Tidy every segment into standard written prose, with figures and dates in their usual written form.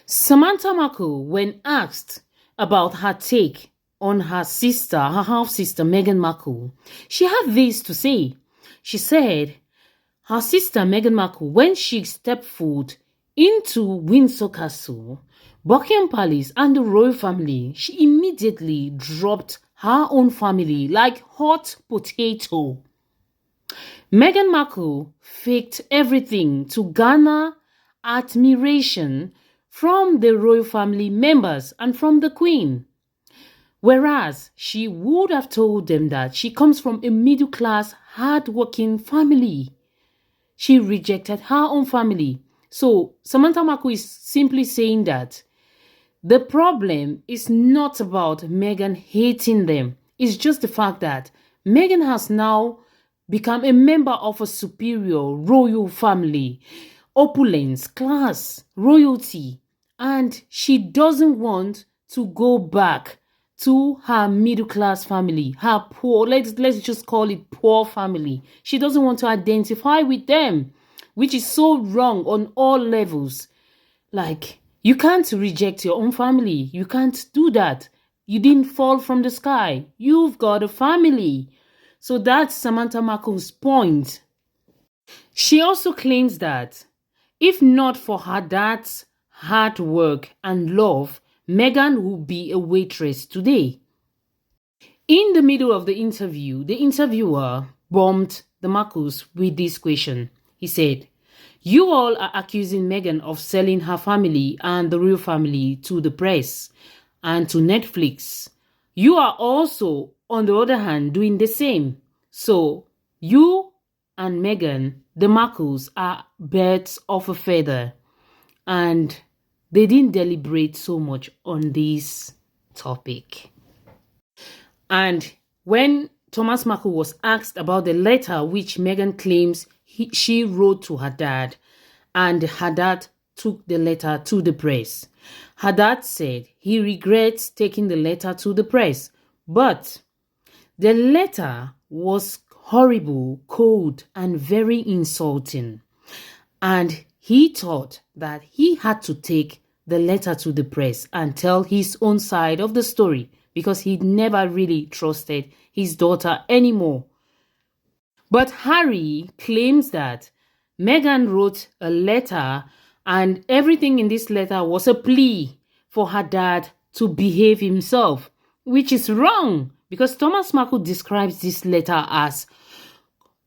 Samantha Markle, when asked about her take on her sister, her half-sister Meghan Markle, she had this to say. She said, her sister Meghan Markle, when she stepped foot into Windsor Castle, Buckingham Palace and the royal family, she immediately dropped her own family like hot potato. Meghan Markle faked everything to garner admiration from the royal family members and from the Queen. Whereas she would have told them that she comes from a middle-class, hard-working family. She rejected her own family. So Samantha Markle is simply saying that the problem is not about Meghan hating them. It's just the fact that Meghan has now become a member of a superior royal family, opulence, class, royalty, and she doesn't want to go back to her middle class family, her poor, let's just call it poor family. She doesn't want to identify with them, which is so wrong on all levels. Like, you can't reject your own family. You can't do that. You didn't fall from the sky. You've got a family. So that's Samantha Markle's point. She also claims that if not for her dad's hard work and love, Meghan would be a waitress today. In the middle of the interview, the interviewer bombed the Markles with this question. He said, "You all are accusing Meghan of selling her family and the royal family to the press and to Netflix. You are also, on the other hand, doing the same. So, you and Meghan, the Markles, are birds of a feather." And they didn't deliberate so much on this topic. And when Thomas Markle was asked about the letter which Meghan claims she wrote to her dad, and her dad took the letter to the press, her dad said he regrets taking the letter to the press, but the letter was horrible, cold, and very insulting. And he thought that he had to take the letter to the press and tell his own side of the story because he never really trusted his daughter anymore. But Harry claims that Meghan wrote a letter and everything in this letter was a plea for her dad to behave himself, which is wrong because Thomas Markle describes this letter as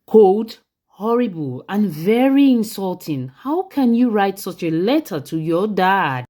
cold, horrible, and very insulting. How can you write such a letter to your dad?